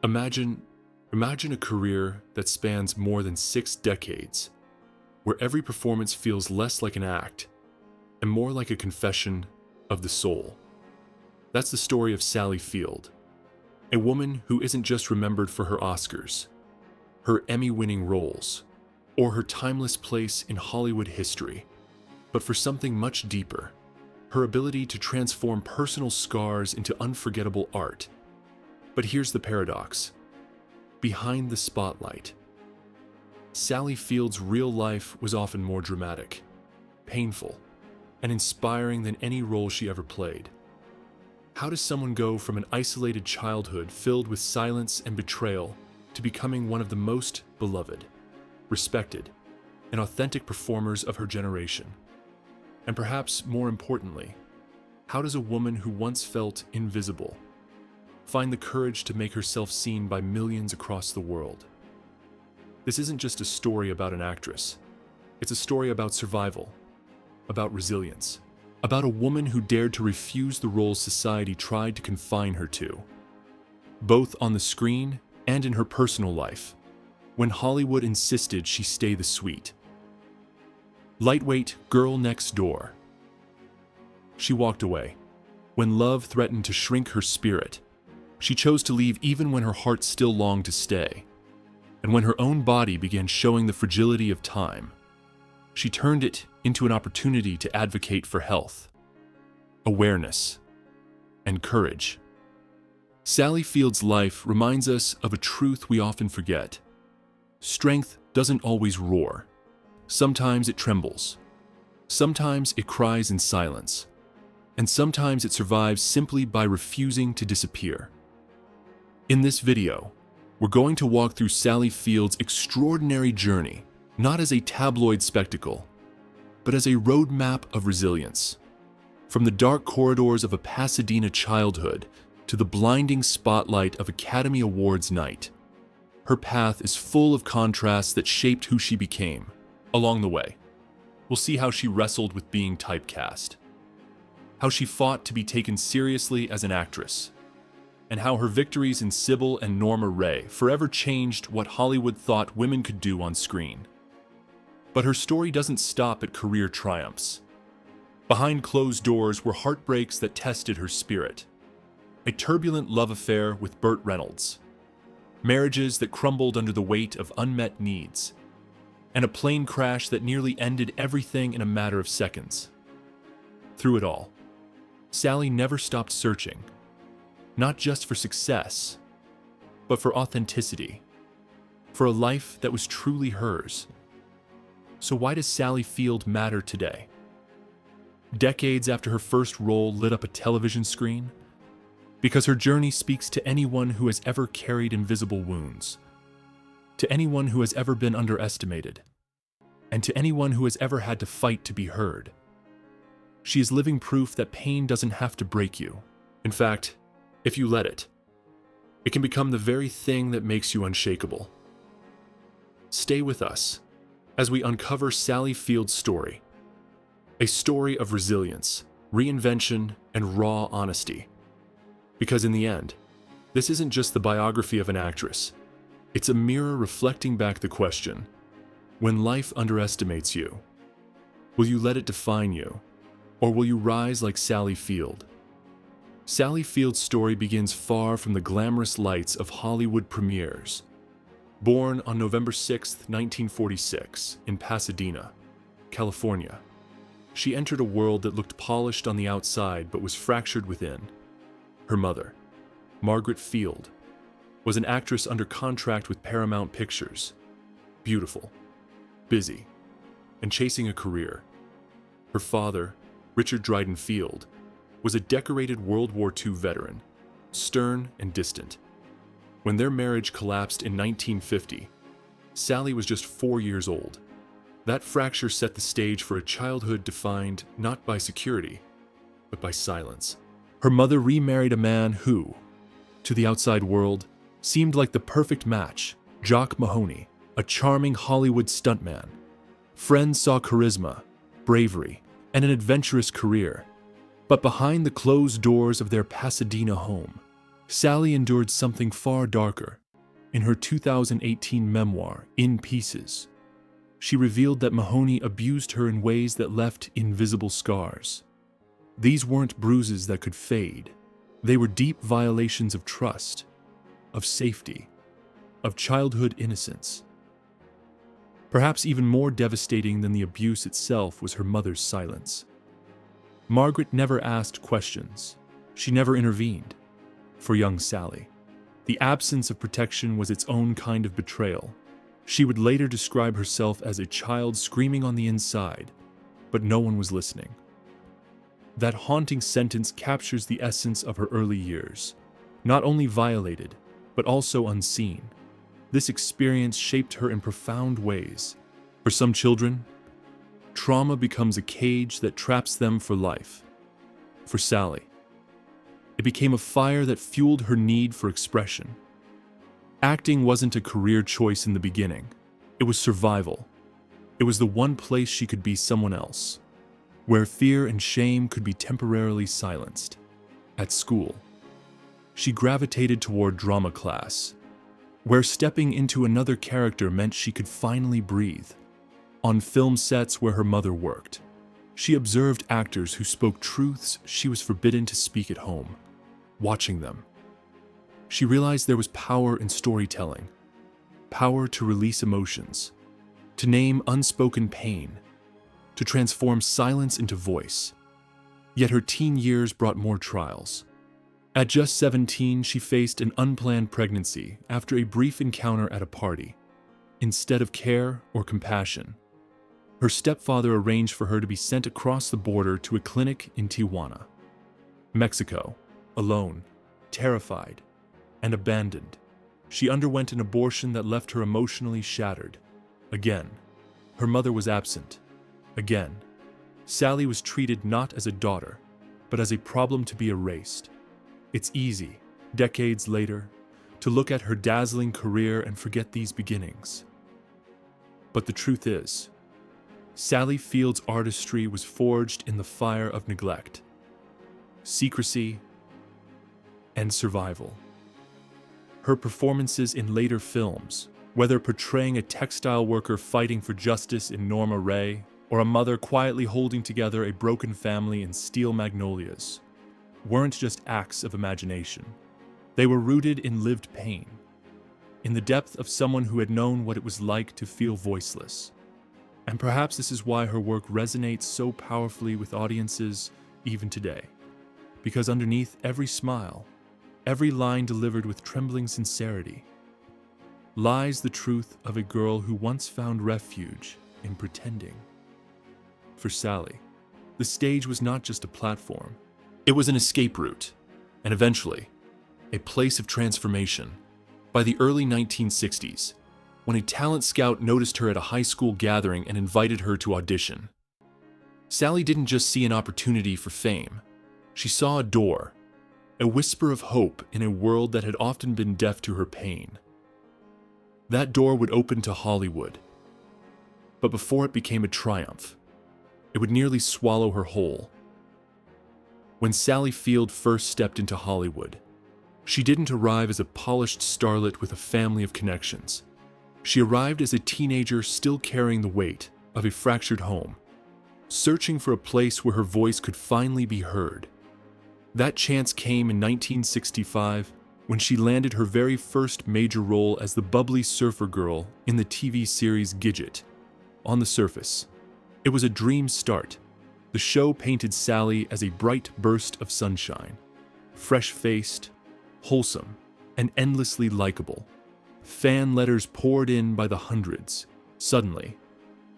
Imagine a career that spans more than 6 decades, where every performance feels less like an act and more like a confession of the soul. That's the story of Sally Field, a woman who isn't just remembered for her Oscars, her Emmy-winning roles, or her timeless place in Hollywood history, but for something much deeper, her ability to transform personal scars into unforgettable art. But here's the paradox. Behind the spotlight, Sally Field's real life was often more dramatic, painful, and inspiring than any role she ever played. How does someone go from an isolated childhood filled with silence and betrayal to becoming one of the most beloved, respected, and authentic performers of her generation? And perhaps more importantly, how does a woman who once felt invisible find the courage to make herself seen by millions across the world? This isn't just a story about an actress. It's a story about survival, about resilience, about a woman who dared to refuse the roles society tried to confine her to, both on the screen and in her personal life, when Hollywood insisted she stay the sweet, lightweight girl next door. She walked away. When love threatened to shrink her spirit, she chose to leave even when her heart still longed to stay. And when her own body began showing the fragility of time, she turned it into an opportunity to advocate for health, awareness, and courage. Sally Field's life reminds us of a truth we often forget. Strength doesn't always roar. Sometimes it trembles. Sometimes it cries in silence. And sometimes it survives simply by refusing to disappear. In this video, we're going to walk through Sally Field's extraordinary journey, not as a tabloid spectacle, but as a roadmap of resilience. From the dark corridors of a Pasadena childhood to the blinding spotlight of Academy Awards night, her path is full of contrasts that shaped who she became. Along the way, we'll see how she wrestled with being typecast, how she fought to be taken seriously as an actress, and how her victories in Sybil and Norma Rae forever changed what Hollywood thought women could do on screen. But her story doesn't stop at career triumphs. Behind closed doors were heartbreaks that tested her spirit, a turbulent love affair with Burt Reynolds, marriages that crumbled under the weight of unmet needs, and a plane crash that nearly ended everything in a matter of seconds. Through it all, Sally never stopped searching, not just for success, but for authenticity, for a life that was truly hers. So why does Sally Field matter today? Decades after her first role lit up a television screen? Because her journey speaks to anyone who has ever carried invisible wounds, to anyone who has ever been underestimated, and to anyone who has ever had to fight to be heard. She is living proof that pain doesn't have to break you. In fact, if you let it, it can become the very thing that makes you unshakable. Stay with us as we uncover Sally Field's story, a story of resilience, reinvention, and raw honesty. Because in the end, this isn't just the biography of an actress. It's a mirror reflecting back the question, when life underestimates you, will you let it define you, or will you rise like Sally Field? Sally Field's story begins far from the glamorous lights of Hollywood premieres. Born on November 6, 1946, in Pasadena, California, she entered a world that looked polished on the outside but was fractured within. Her mother, Margaret Field, was an actress under contract with Paramount Pictures, beautiful, busy, and chasing a career. Her father, Richard Dryden Field, was a decorated World War II veteran, stern and distant. When their marriage collapsed in 1950, Sally was just 4 years old. That fracture set the stage for a childhood defined not by security, but by silence. Her mother remarried a man who, to the outside world, seemed like the perfect match, Jock Mahoney, a charming Hollywood stuntman. Friends saw charisma, bravery, and an adventurous career. But behind the closed doors of their Pasadena home, Sally endured something far darker. In her 2018 memoir, In Pieces, she revealed that Mahoney abused her in ways that left invisible scars. These weren't bruises that could fade. They were deep violations of trust, of safety, of childhood innocence. Perhaps even more devastating than the abuse itself was her mother's silence. Margaret never asked questions. She never intervened. For young Sally, the absence of protection was its own kind of betrayal. She would later describe herself as a child screaming on the inside, but no one was listening. That haunting sentence captures the essence of her early years, not only violated, but also unseen. This experience shaped her in profound ways. For some children, trauma becomes a cage that traps them for life. For Sally, it became a fire that fueled her need for expression. Acting wasn't a career choice in the beginning. It was survival. It was the one place she could be someone else, where fear and shame could be temporarily silenced. At school, she gravitated toward drama class, where stepping into another character meant she could finally breathe. On film sets where her mother worked, she observed actors who spoke truths she was forbidden to speak at home. Watching them, she realized there was power in storytelling, power to release emotions, to name unspoken pain, to transform silence into voice. Yet her teen years brought more trials. At just 17, she faced an unplanned pregnancy after a brief encounter at a party. Instead of care or compassion, her stepfather arranged for her to be sent across the border to a clinic in Tijuana, Mexico. Alone, terrified, and abandoned, she underwent an abortion that left her emotionally shattered. Again, her mother was absent. Again, Sally was treated not as a daughter, but as a problem to be erased. It's easy, decades later, to look at her dazzling career and forget these beginnings. But the truth is, Sally Field's artistry was forged in the fire of neglect, secrecy, and survival. Her performances in later films, whether portraying a textile worker fighting for justice in Norma Rae, or a mother quietly holding together a broken family in Steel Magnolias, weren't just acts of imagination. They were rooted in lived pain, in the depth of someone who had known what it was like to feel voiceless. And perhaps this is why her work resonates so powerfully with audiences even today. Because underneath every smile, every line delivered with trembling sincerity, lies the truth of a girl who once found refuge in pretending. For Sally, the stage was not just a platform. It was an escape route, and eventually, a place of transformation. By the early 1960s, when a talent scout noticed her at a high school gathering and invited her to audition, Sally didn't just see an opportunity for fame. She saw a door, a whisper of hope in a world that had often been deaf to her pain. That door would open to Hollywood. But before it became a triumph, it would nearly swallow her whole. When Sally Field first stepped into Hollywood, she didn't arrive as a polished starlet with a family of connections. She arrived as a teenager still carrying the weight of a fractured home, searching for a place where her voice could finally be heard. That chance came in 1965 when she landed her very first major role as the bubbly surfer girl in the TV series Gidget. On the surface, it was a dream start. The show painted Sally as a bright burst of sunshine, fresh-faced, wholesome, and endlessly likable. Fan letters poured in by the hundreds. Suddenly,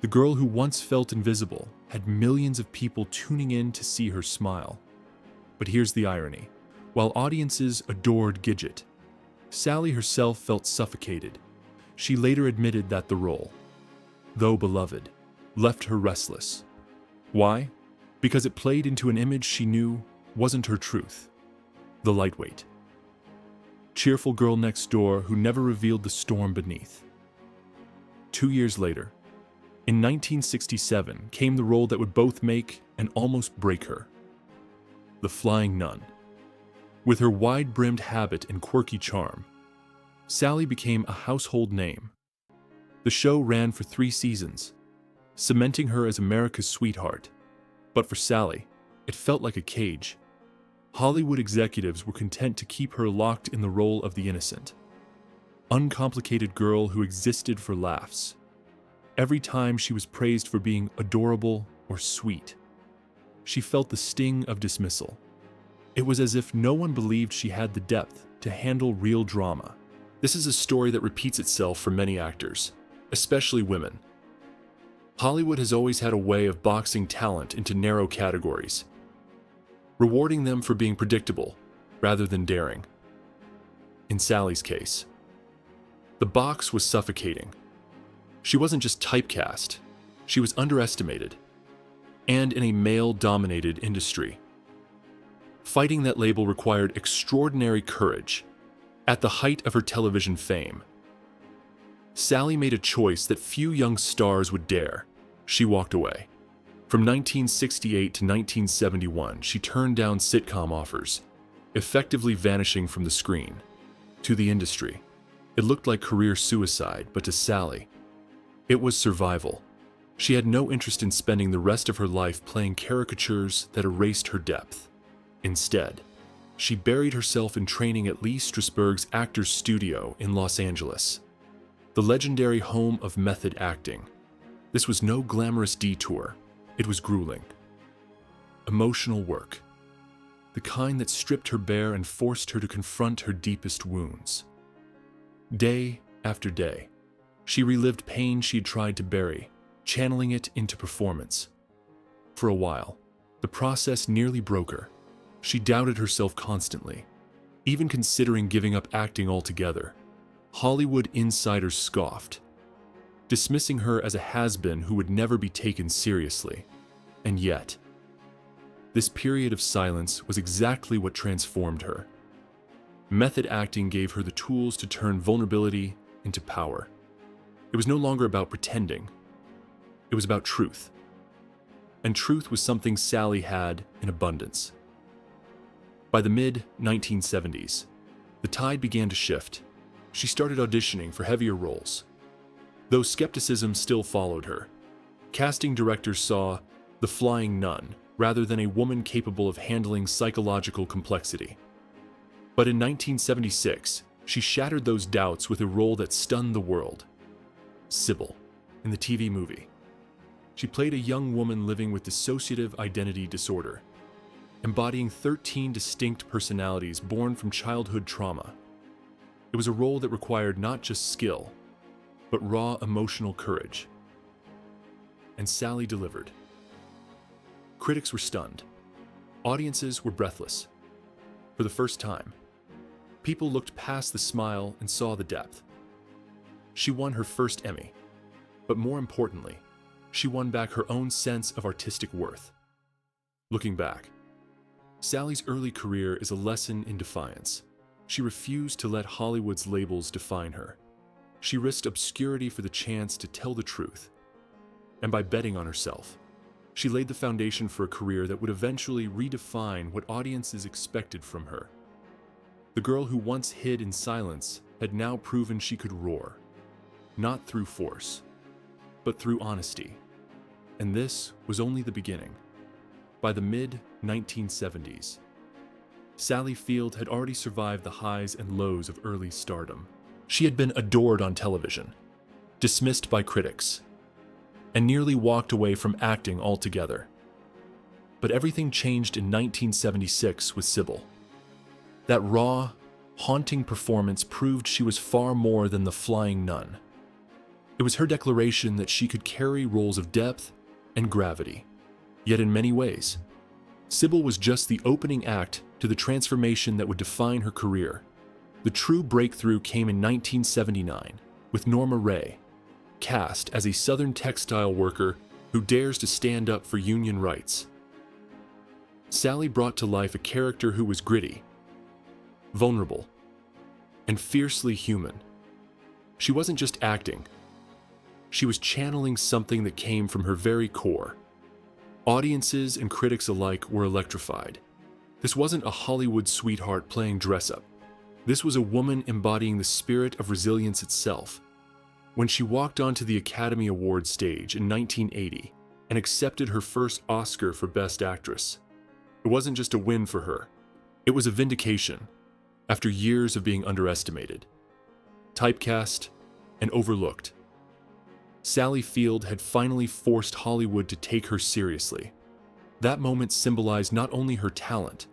the girl who once felt invisible had millions of people tuning in to see her smile. But here's the irony. While audiences adored Gidget, Sally herself felt suffocated. She later admitted that the role, though beloved, left her restless. Why? Because it played into an image she knew wasn't her truth. The lightweight, cheerful girl next door who never revealed the storm beneath. 2 years later, in 1967, came the role that would both make and almost break her. The Flying Nun. With her wide-brimmed habit and quirky charm, Sally became a household name. The show ran for 3 seasons, cementing her as America's sweetheart. But for Sally, it felt like a cage. Hollywood executives were content to keep her locked in the role of the innocent, uncomplicated girl who existed for laughs. Every time she was praised for being adorable or sweet, she felt the sting of dismissal. It was as if no one believed she had the depth to handle real drama. This is a story that repeats itself for many actors, especially women. Hollywood has always had a way of boxing talent into narrow categories, rewarding them for being predictable rather than daring. In Sally's case, the box was suffocating. She wasn't just typecast, she was underestimated, and in a male-dominated industry. Fighting that label required extraordinary courage. At the height of her television fame, Sally made a choice that few young stars would dare. She walked away. From 1968 to 1971, she turned down sitcom offers, effectively vanishing from the screen. To the industry, it looked like career suicide, but to Sally, it was survival. She had no interest in spending the rest of her life playing caricatures that erased her depth. Instead, she buried herself in training at Lee Strasberg's Actors Studio in Los Angeles, the legendary home of method acting. This was no glamorous detour, it was grueling. Emotional work, the kind that stripped her bare and forced her to confront her deepest wounds. Day after day, she relived pain she'd tried to bury, channeling it into performance. For a while, the process nearly broke her. She doubted herself constantly, even considering giving up acting altogether. Hollywood insiders scoffed, dismissing her as a has-been who would never be taken seriously. And yet, this period of silence was exactly what transformed her. Method acting gave her the tools to turn vulnerability into power. It was no longer about pretending. It was about truth. And truth was something Sally had in abundance. By the mid-1970s, the tide began to shift. She started auditioning for heavier roles. Though skepticism still followed her, casting directors saw the flying nun rather than a woman capable of handling psychological complexity. But in 1976, she shattered those doubts with a role that stunned the world. Sybil, in the TV movie. She played a young woman living with dissociative identity disorder, embodying 13 distinct personalities born from childhood trauma. It was a role that required not just skill, but raw emotional courage. And Sally delivered. Critics were stunned. Audiences were breathless. For the first time, people looked past the smile and saw the depth. She won her first Emmy, but more importantly, she won back her own sense of artistic worth. Looking back, Sally's early career is a lesson in defiance. She refused to let Hollywood's labels define her. She risked obscurity for the chance to tell the truth. And by betting on herself, she laid the foundation for a career that would eventually redefine what audiences expected from her. The girl who once hid in silence had now proven she could roar, not through force, but through honesty. And this was only the beginning. By the mid-1970s, Sally Field had already survived the highs and lows of early stardom. She had been adored on television, dismissed by critics, and nearly walked away from acting altogether. But everything changed in 1976 with Sybil. That raw, haunting performance proved she was far more than the flying nun. It was her declaration that she could carry roles of depth and gravity. Yet in many ways, Sybil was just the opening act to the transformation that would define her career. The true breakthrough came in 1979 with Norma Rae, cast as a Southern textile worker who dares to stand up for union rights. Sally brought to life a character who was gritty, vulnerable, and fiercely human. She wasn't just acting. She was channeling something that came from her very core. Audiences and critics alike were electrified. This wasn't a Hollywood sweetheart playing dress-up. This was a woman embodying the spirit of resilience itself. When she walked onto the Academy Awards stage in 1980 and accepted her first Oscar for Best Actress, it wasn't just a win for her. It was a vindication after years of being underestimated, typecast, and overlooked. Sally Field had finally forced Hollywood to take her seriously. That moment symbolized not only her talent,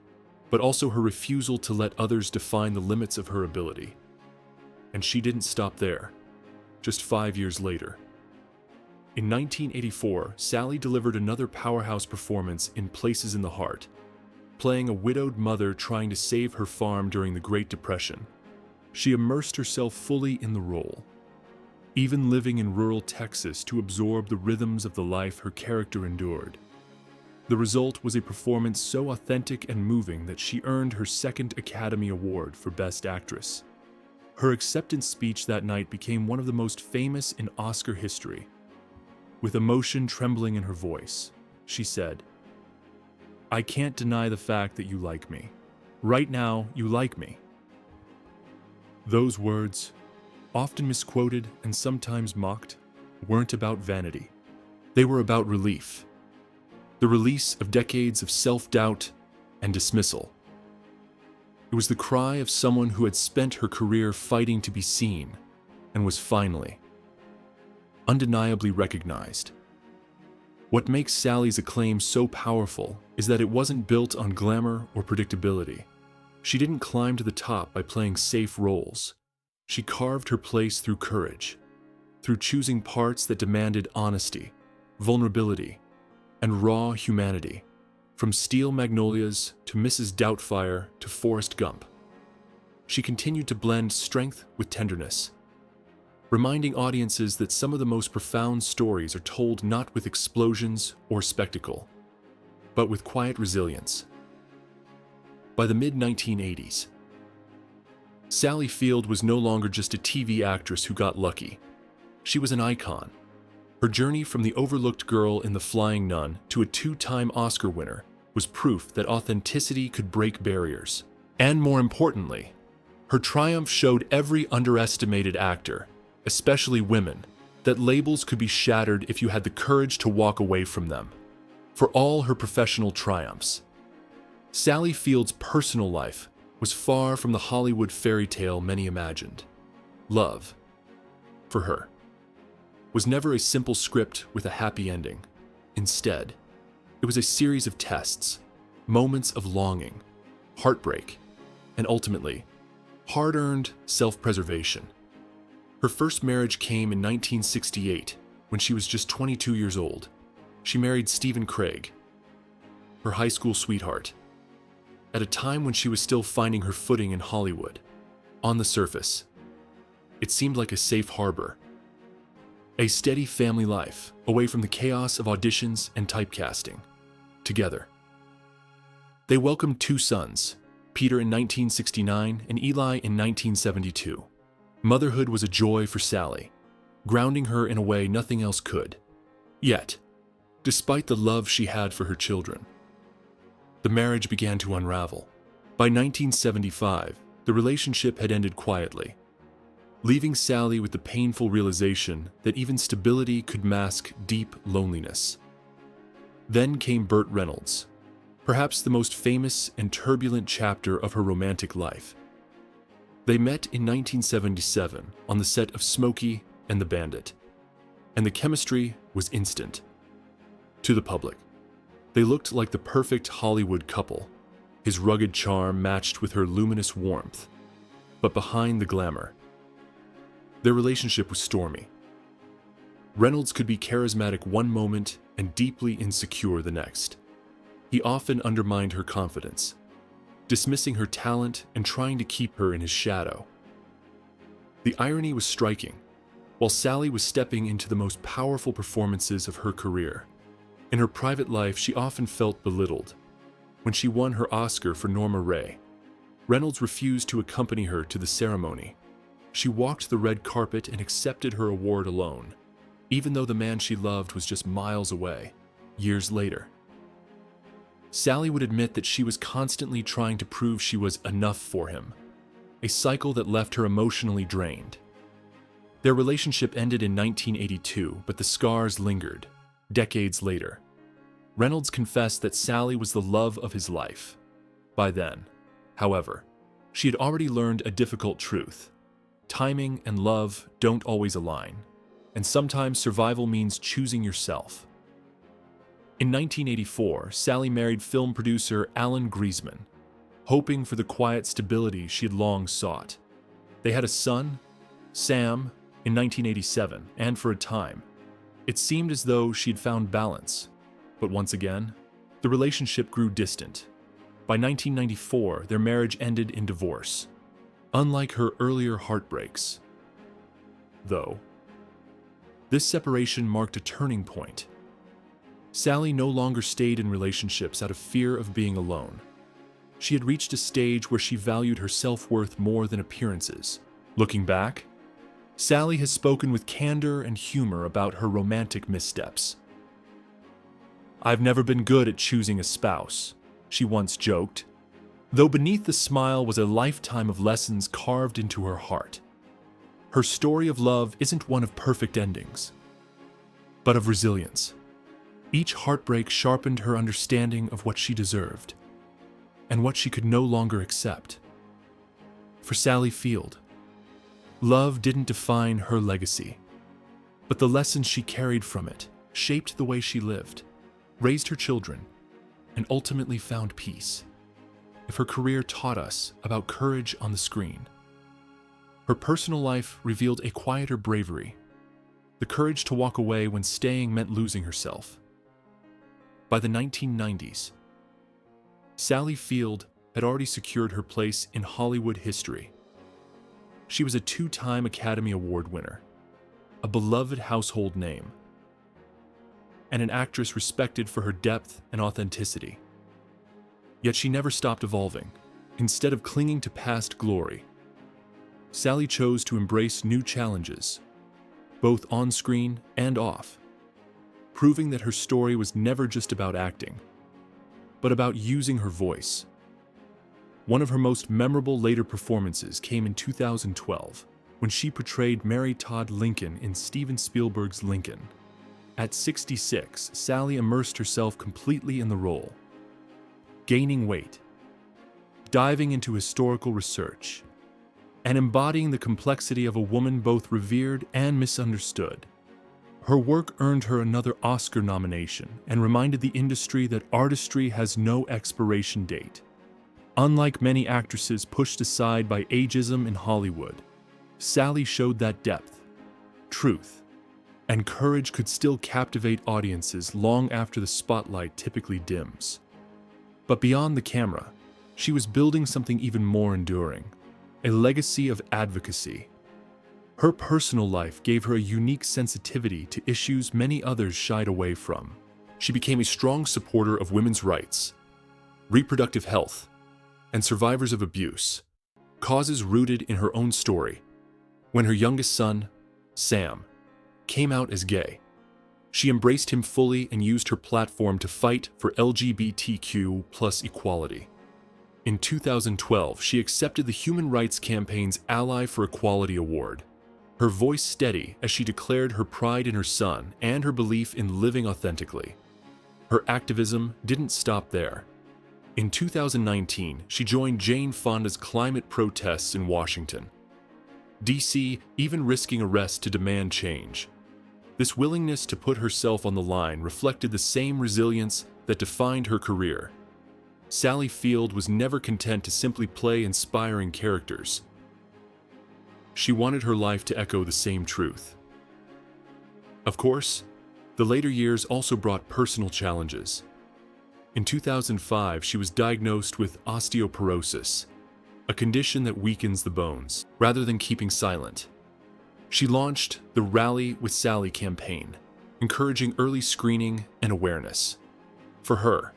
but also her refusal to let others define the limits of her ability. And she didn't stop there. Just 5 years later, in 1984, Sally delivered another powerhouse performance in Places in the Heart, playing a widowed mother trying to save her farm during the Great Depression. She immersed herself fully in the role, even living in rural Texas to absorb the rhythms of the life her character endured. The result was a performance so authentic and moving that she earned her second Academy Award for Best Actress. Her acceptance speech that night became one of the most famous in Oscar history. With emotion trembling in her voice, she said, "I can't deny the fact that you like me. Right now, you like me." Those words, often misquoted and sometimes mocked, weren't about vanity. They were about relief. The release of decades of self-doubt and dismissal. It was the cry of someone who had spent her career fighting to be seen and was finally, undeniably recognized. What makes Sally's acclaim so powerful is that it wasn't built on glamour or predictability. She didn't climb to the top by playing safe roles. She carved her place through courage, through choosing parts that demanded honesty, vulnerability, and raw humanity, from Steel Magnolias to Mrs. Doubtfire to Forrest Gump. She continued to blend strength with tenderness, reminding audiences that some of the most profound stories are told not with explosions or spectacle, but with quiet resilience. By the mid-1980s, Sally Field was no longer just a TV actress who got lucky. She was an icon. Her journey from the overlooked girl in The Flying Nun to a two-time Oscar winner was proof that authenticity could break barriers. And more importantly, her triumph showed every underestimated actor, especially women, that labels could be shattered if you had the courage to walk away from them. For all her professional triumphs, Sally Field's personal life was far from the Hollywood fairy tale many imagined. Love, for her, was never a simple script with a happy ending. Instead, it was a series of tests, moments of longing, heartbreak, and ultimately, hard-earned self-preservation. Her first marriage came in 1968, when she was just 22 years old. She married Stephen Craig, her high school sweetheart, at a time when she was still finding her footing in Hollywood. On the surface, it seemed like a safe harbor, a steady family life, away from the chaos of auditions and typecasting. Together, they welcomed 2 sons, Peter in 1969 and Eli in 1972. Motherhood was a joy for Sally, grounding her in a way nothing else could. Yet, despite the love she had for her children, the marriage began to unravel. By 1975, the relationship had ended quietly, leaving Sally with the painful realization that even stability could mask deep loneliness. Then came Burt Reynolds, perhaps the most famous and turbulent chapter of her romantic life. They met in 1977 on the set of Smokey and the Bandit, and the chemistry was instant. To the public, they looked like the perfect Hollywood couple, his rugged charm matched with her luminous warmth. But behind the glamour, their relationship was stormy. Reynolds could be charismatic one moment and deeply insecure the next. He often undermined her confidence, dismissing her talent and trying to keep her in his shadow. The irony was striking. While Sally was stepping into the most powerful performances of her career, in her private life she often felt belittled. When she won her Oscar for Norma Rae, Reynolds refused to accompany her to the ceremony. She walked the red carpet and accepted her award alone, even though the man she loved was just miles away, years later. Sally would admit that she was constantly trying to prove she was enough for him, a cycle that left her emotionally drained. Their relationship ended in 1982, but the scars lingered, decades later. Reynolds confessed that Sally was the love of his life. By then, however, she had already learned a difficult truth. Timing and love don't always align, and sometimes survival means choosing yourself. In 1984, Sally married film producer Alan Griezmann, hoping for the quiet stability she had long sought. They had a son, Sam, in 1987, and for a time, it seemed as though she had found balance. But once again, the relationship grew distant. By 1994, their marriage ended in divorce, unlike her earlier heartbreaks. Though, this separation marked a turning point. Sally no longer stayed in relationships out of fear of being alone. She had reached a stage where she valued her self-worth more than appearances. Looking back, Sally has spoken with candor and humor about her romantic missteps. "I've never been good at choosing a spouse," she once joked, though beneath the smile was a lifetime of lessons carved into her heart. Her story of love isn't one of perfect endings, but of resilience. Each heartbreak sharpened her understanding of what she deserved and what she could no longer accept. For Sally Field, love didn't define her legacy, but the lessons she carried from it shaped the way she lived, raised her children, and ultimately found peace. If her career taught us about courage on the screen, her personal life revealed a quieter bravery, the courage to walk away when staying meant losing herself. By the 1990s, Sally Field had already secured her place in Hollywood history. She was a two-time Academy Award winner, a beloved household name, and an actress respected for her depth and authenticity. Yet she never stopped evolving. Instead of clinging to past glory, Sally chose to embrace new challenges, both on-screen and off, proving that her story was never just about acting, but about using her voice. One of her most memorable later performances came in 2012, when she portrayed Mary Todd Lincoln in Steven Spielberg's Lincoln. At 66, Sally immersed herself completely in the role, gaining weight, diving into historical research, and embodying the complexity of a woman both revered and misunderstood. Her work earned her another Oscar nomination and reminded the industry that artistry has no expiration date. Unlike many actresses pushed aside by ageism in Hollywood, Sally showed that depth, truth, and courage could still captivate audiences long after the spotlight typically dims. But beyond the camera, she was building something even more enduring, a legacy of advocacy. Her personal life gave her a unique sensitivity to issues many others shied away from. She became a strong supporter of women's rights, reproductive health, and survivors of abuse, causes rooted in her own story. When her youngest son, Sam, came out as gay, she embraced him fully and used her platform to fight for LGBTQ+ equality. In 2012, she accepted the Human Rights Campaign's Ally for Equality Award, her voice steady as she declared her pride in her son and her belief in living authentically. Her activism didn't stop there. In 2019, she joined Jane Fonda's climate protests in Washington, D.C., even risking arrest to demand change. This willingness to put herself on the line reflected the same resilience that defined her career. Sally Field was never content to simply play inspiring characters. She wanted her life to echo the same truth. Of course, the later years also brought personal challenges. In 2005, she was diagnosed with osteoporosis, a condition that weakens the bones. Rather than keeping silent, she launched the Rally with Sally campaign, encouraging early screening and awareness. For her,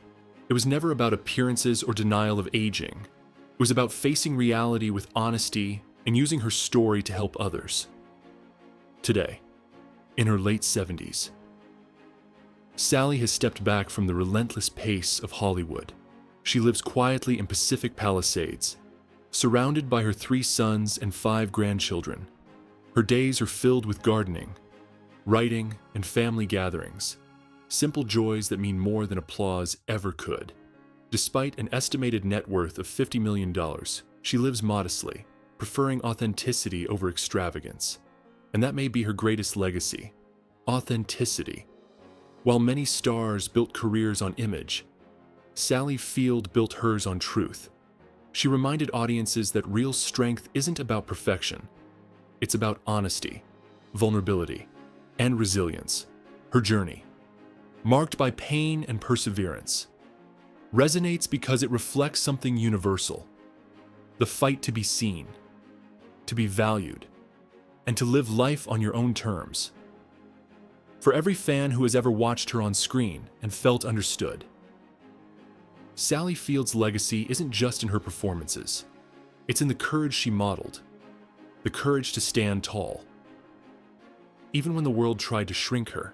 it was never about appearances or denial of aging. It was about facing reality with honesty and using her story to help others. Today, in her late 70s, Sally has stepped back from the relentless pace of Hollywood. She lives quietly in Pacific Palisades, surrounded by her 3 sons and 5 grandchildren. Her days are filled with gardening, writing, and family gatherings, simple joys that mean more than applause ever could. Despite an estimated net worth of $50 million, she lives modestly, preferring authenticity over extravagance. And that may be her greatest legacy: authenticity. While many stars built careers on image, Sally Field built hers on truth. She reminded audiences that real strength isn't about perfection. It's about honesty, vulnerability, and resilience. Her journey, marked by pain and perseverance, resonates because it reflects something universal: the fight to be seen, to be valued, and to live life on your own terms. For every fan who has ever watched her on screen and felt understood, Sally Field's legacy isn't just in her performances. It's in the courage she modeled, the courage to stand tall, even when the world tried to shrink her.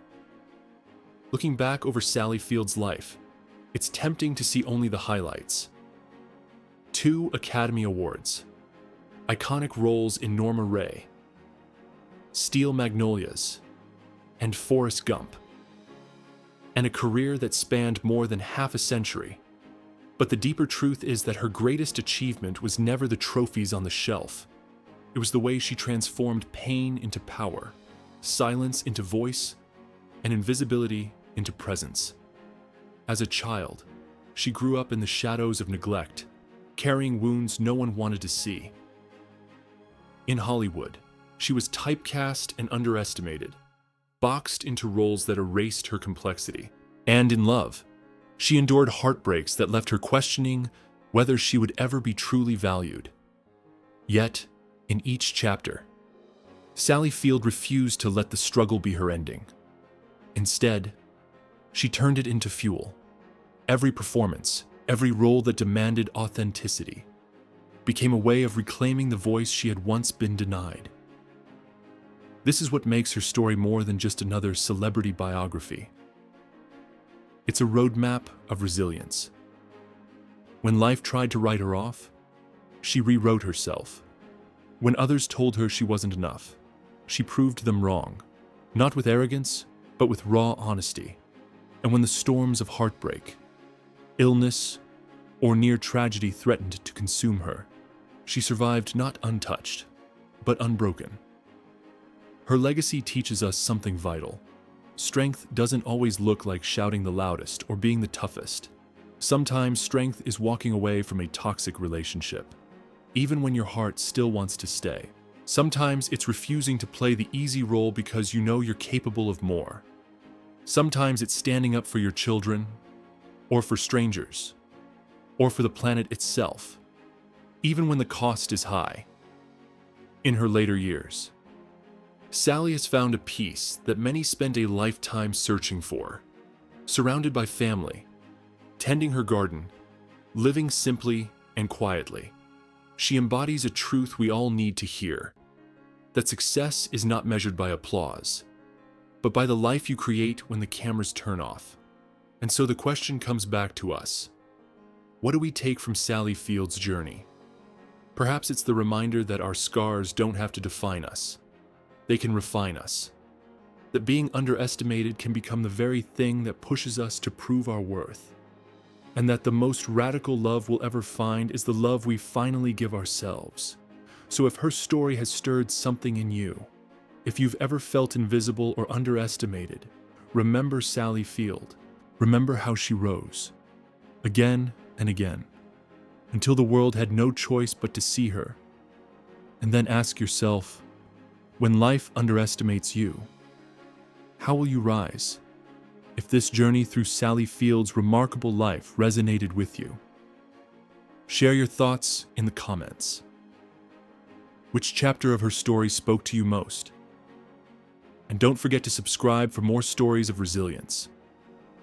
Looking back over Sally Field's life, it's tempting to see only the highlights. 2 Academy Awards, iconic roles in Norma Rae, Steel Magnolias, and Forrest Gump, and a career that spanned more than half a century. But the deeper truth is that her greatest achievement was never the trophies on the shelf. It was the way she transformed pain into power, silence into voice, and invisibility into presence. As a child, she grew up in the shadows of neglect, carrying wounds no one wanted to see. In Hollywood, she was typecast and underestimated, boxed into roles that erased her complexity. And in love, she endured heartbreaks that left her questioning whether she would ever be truly valued. Yet, in each chapter, Sally Field refused to let the struggle be her ending. Instead, she turned it into fuel. Every performance, every role that demanded authenticity, became a way of reclaiming the voice she had once been denied. This is what makes her story more than just another celebrity biography. It's a roadmap of resilience. When life tried to write her off, she rewrote herself. When others told her she wasn't enough, she proved them wrong, not with arrogance, but with raw honesty. And when the storms of heartbreak, illness, or near tragedy threatened to consume her, she survived not untouched, but unbroken. Her legacy teaches us something vital. Strength doesn't always look like shouting the loudest or being the toughest. Sometimes strength is walking away from a toxic relationship, even when your heart still wants to stay. Sometimes it's refusing to play the easy role because you know you're capable of more. Sometimes it's standing up for your children, or for strangers, or for the planet itself, even when the cost is high. In her later years, Sally has found a peace that many spend a lifetime searching for. Surrounded by family, tending her garden, living simply and quietly, she embodies a truth we all need to hear: that success is not measured by applause, but by the life you create when the cameras turn off. And so the question comes back to us: what do we take from Sally Field's journey? Perhaps it's the reminder that our scars don't have to define us. They can refine us. That being underestimated can become the very thing that pushes us to prove our worth. And that the most radical love we'll ever find is the love we finally give ourselves. So if her story has stirred something in you, if you've ever felt invisible or underestimated, remember Sally Field. Remember how she rose, again and again, until the world had no choice but to see her. And then ask yourself, when life underestimates you, how will you rise? If this journey through Sally Field's remarkable life resonated with you, share your thoughts in the comments. Which chapter of her story spoke to you most? And don't forget to subscribe for more stories of resilience,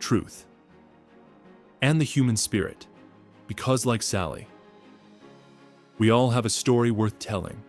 truth, and the human spirit, because like Sally, we all have a story worth telling.